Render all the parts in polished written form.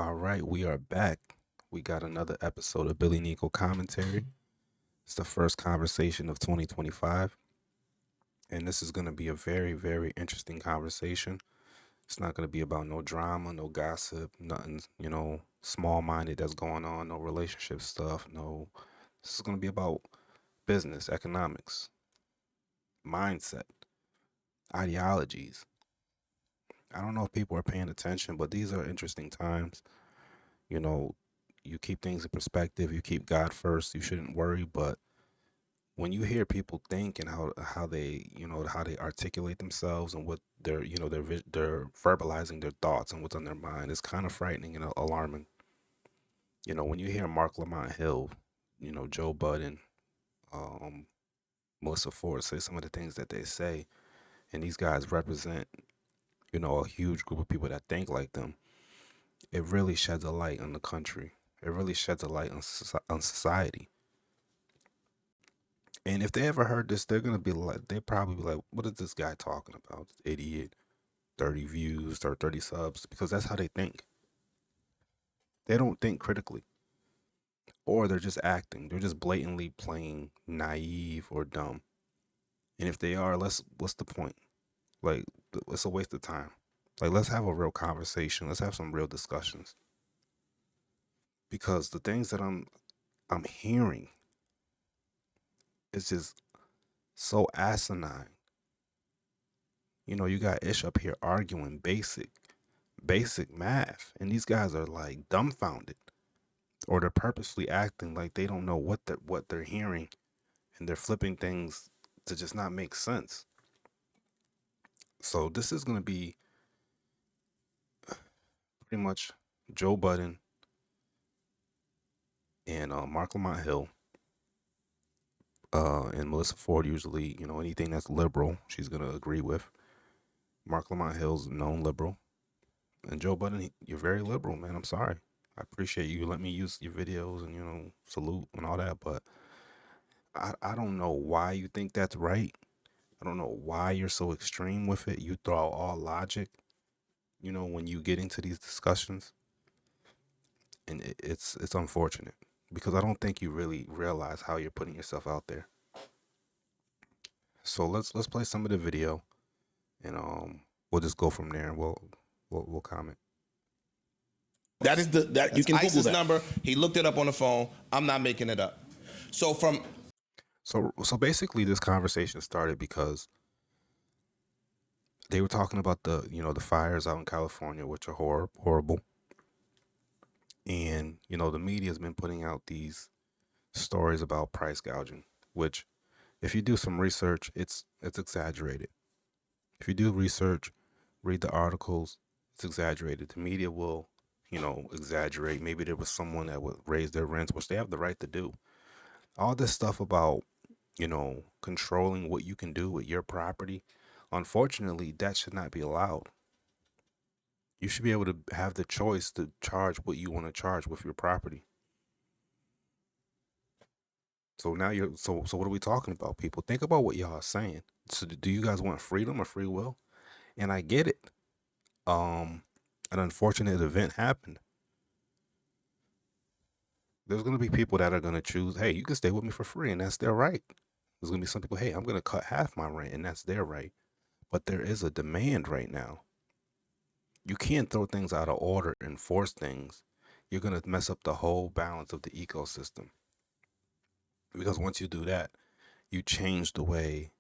All right, we are back. We got another episode of BILLINICO commentary. It's the first conversation of 2025, and this is going to be a very, very interesting conversation. It's not going to be about no drama, no gossip, nothing, small minded that's going on, no relationship stuff. No, this is going to be about business, economics, mindset, ideologies. I don't know if people are paying attention, but these are interesting times. You know, you keep things in perspective, you keep God first, you shouldn't worry, but when you hear people think and how they how they articulate themselves and what they're verbalizing their thoughts and what's on their mind, it's kind of frightening and alarming. When you hear Marc Lamont Hill, Joe Budden, um, Melissa Ford say some of the things that they say, and these guys represent a huge group of people that think like them. It really sheds a light on the country. It really sheds a light on society. And if they ever heard this, they're gonna be like, they probably be like, "What is this guy talking about? Idiot! 30 views or 30 subs," because that's how they think. They don't think critically, or they're just acting. They're just blatantly playing naive or dumb. And if they are, what's the point? Like, it's a waste of time. Like, let's have a real conversation. Let's have some real discussions. Because the things that I'm hearing is just so asinine. You got Ish up here arguing basic math, and these guys are like dumbfounded, or they're purposely acting like they don't know what they're hearing, and they're flipping things to just not make sense. So this is going to be pretty much Joe Budden and Marc Lamont Hill, and Melissa Ford. Usually, anything that's liberal, she's going to agree with. Marc Lamont Hill's known liberal, and Joe Budden, you're very liberal, man. I'm sorry. I appreciate you let me use your videos and salute and all that, but I don't know why you think that's right. I don't know why you're so extreme with it. You throw out all logic, when you get into these discussions, and it's unfortunate because I don't think you really realize how you're putting yourself out there. So let's play some of the video, and we'll just go from there, and we'll comment. That is that you can Google ISIS that number. He looked it up on the phone. I'm not making it up. So basically, this conversation started because they were talking about the fires out in California, which are horrible. And the media has been putting out these stories about price gouging, which, if you do some research, it's exaggerated. If you do research, read the articles, it's exaggerated. The media will, exaggerate. Maybe there was someone that would raise their rents, which they have the right to do. All this stuff about, controlling what you can do with your property, unfortunately, that should not be allowed. You should be able to have the choice to charge what you want to charge with your property. So now so what are we talking about, people? Think about what y'all are saying. So do you guys want freedom or free will? And I get it. An unfortunate event happened. There's going to be people that are going to choose, hey, you can stay with me for free, and that's their right. There's going to be some people, hey, I'm going to cut half my rent, and that's their right. But there is a demand right now. You can't throw things out of order and force things. You're going to mess up the whole balance of the ecosystem. Because once you do that, you change the way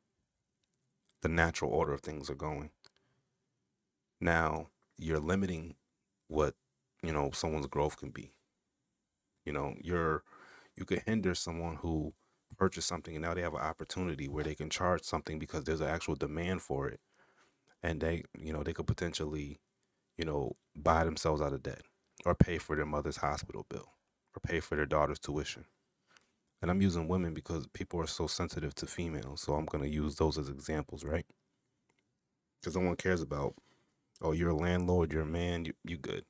the natural order of things are going. Now, you're limiting what, someone's growth can be. You could hinder someone who purchased something and now they have an opportunity where they can charge something because there's an actual demand for it. And they could potentially, buy themselves out of debt or pay for their mother's hospital bill or pay for their daughter's tuition. And I'm using women because people are so sensitive to females. So I'm going to use those as examples, right? Because no one cares about, oh, you're a landlord, you're a man, you good.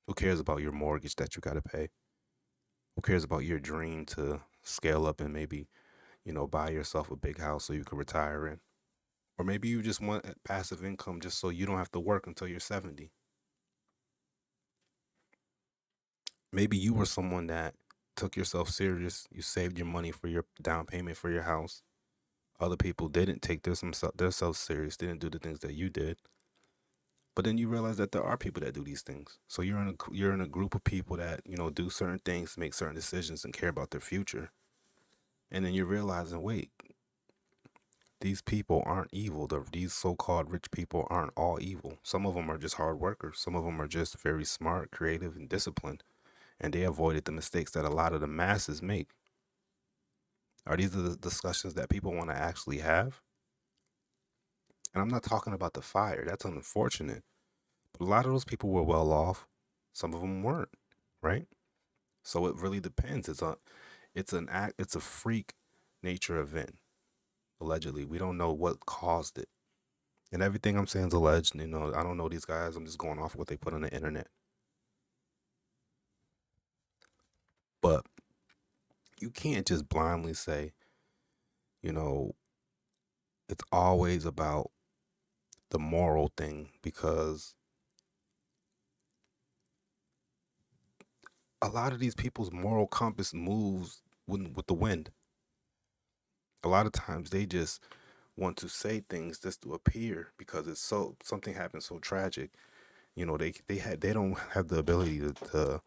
Who cares about your mortgage that you got to pay? Who cares about your dream to scale up and maybe, buy yourself a big house so you can retire in? Or maybe you just want passive income just so you don't have to work until you're 70. Maybe you were someone that took yourself serious. You saved your money for your down payment for your house. Other people didn't take themselves serious, didn't do the things that you did. But then you realize that there are people that do these things. So you're in a group of people that, do certain things, make certain decisions, and care about their future. And then you're realizing, wait, these people aren't evil. These so-called rich people aren't all evil. Some of them are just hard workers. Some of them are just very smart, creative, and disciplined. And they avoided the mistakes that a lot of the masses make. Are these the discussions that people want to actually have? And I'm not talking about the fire. That's unfortunate. But a lot of those people were well off. Some of them weren't, right? So it really depends. It's a freak nature event. Allegedly, we don't know what caused it. And everything I'm saying is alleged. I don't know these guys. I'm just going off what they put on the internet. But you can't just blindly say, it's always about the moral thing, because a lot of these people's moral compass moves with the wind. A lot of times they just want to say things just to appear because something happened so tragic. They don't have the ability to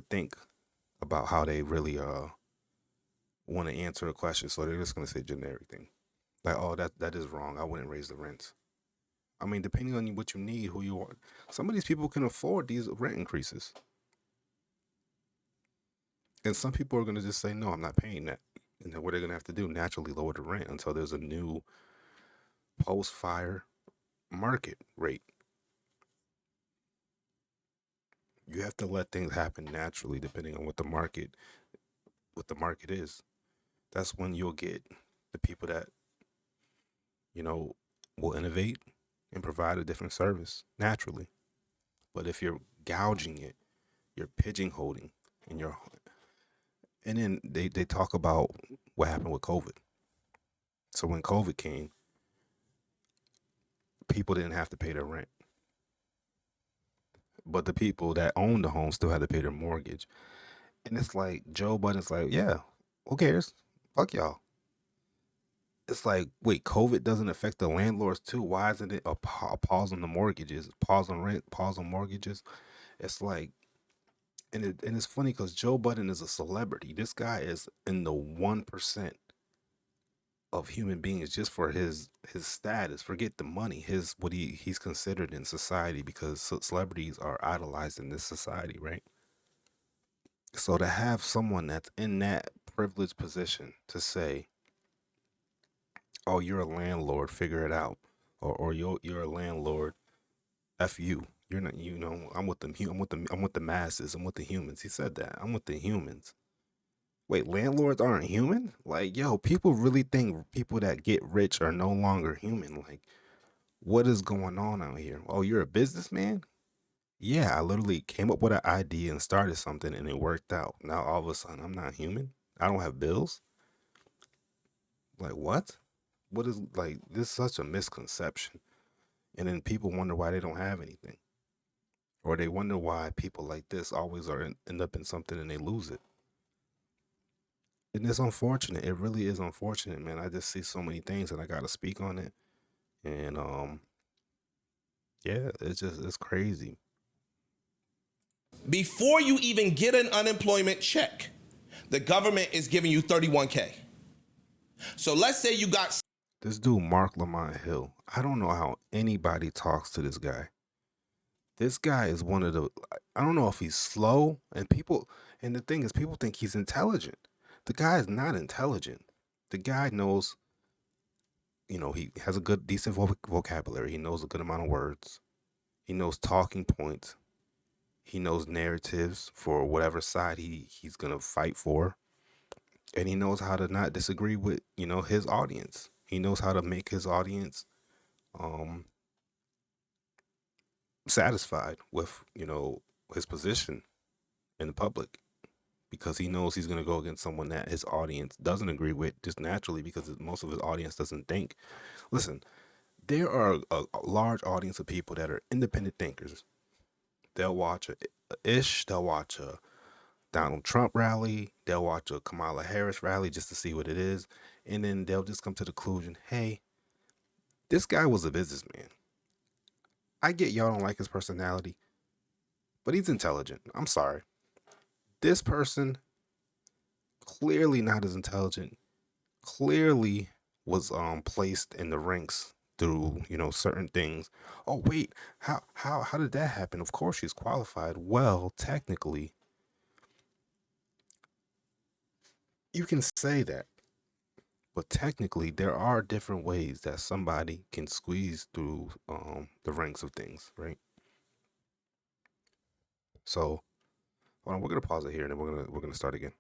think about how they really want to answer a question. So they're just gonna say generic thing. Like, oh, that is wrong. I wouldn't raise the rents. I mean, depending on what you need, who you are. Some of these people can afford these rent increases. And some people are going to just say, no, I'm not paying that. And then what they're going to have to do, naturally lower the rent until there's a new post-fire market rate. You have to let things happen naturally depending on what the market is. That's when you'll get the people that, will innovate and provide a different service naturally. But if you're gouging it, you're pigeonholing, and then they talk about what happened with COVID. So when COVID came, people didn't have to pay their rent. But the people that own the home still had to pay their mortgage. And it's like Joe Budden's like, yeah, who cares? Fuck y'all. It's like, wait, COVID doesn't affect the landlords too? Why isn't it a pause on the mortgages, pause on rent, pause on mortgages? It's like, and it's funny because Joe Budden is a celebrity. This guy is in the 1% of human beings just for his status. Forget the money, his what he's considered in society, because celebrities are idolized in this society, right? So to have someone that's in that privileged position to say, "Oh, you're a landlord, figure it out," or you're a landlord, f you. You're not. I'm with the masses. I'm with the humans. He said that. I'm with the humans. Wait, landlords aren't human? Like, yo, people really think people that get rich are no longer human. Like, what is going on out here? Oh, you're a businessman? Yeah, I literally came up with an idea and started something and it worked out. Now all of a sudden I'm not human. I don't have bills. Like, what? What is, like, this is such a misconception. And then people wonder why they don't have anything. Or they wonder why people like this always end up in something and they lose it. And it's unfortunate. It really is unfortunate, man. I just see so many things and I gotta speak on it. And yeah, it's crazy. Before you even get an unemployment check, the government is giving you 31K. So let's say you got This dude, Marc Lamont Hill, I don't know how anybody talks to this guy. This guy is one of the, I don't know if he's slow, and the thing is, people think he's intelligent. The guy is not intelligent. The guy knows, he has a good, decent vocabulary. He knows a good amount of words. He knows talking points. He knows narratives for whatever side he's going to fight for. And he knows how to not disagree with, his audience. He knows how to make his audience um satisfied with, his position in the public, because he knows he's going to go against someone that his audience doesn't agree with just naturally, because most of his audience doesn't think. Listen, there are a large audience of people that are independent thinkers. They'll watch they'll watch a Donald Trump rally, they'll watch a Kamala Harris rally just to see what it is, and then they'll just come to the conclusion, hey, this guy was a businessman. I get y'all don't like his personality, but he's intelligent. I'm sorry. This person, clearly not as intelligent, clearly was placed in the ranks through, certain things. Oh wait, how did that happen? Of course she's qualified. Well, technically, you can say that. But technically, there are different ways that somebody can squeeze through the ranks of things, right? So, hold on, we're gonna pause it here, and then we're gonna start again.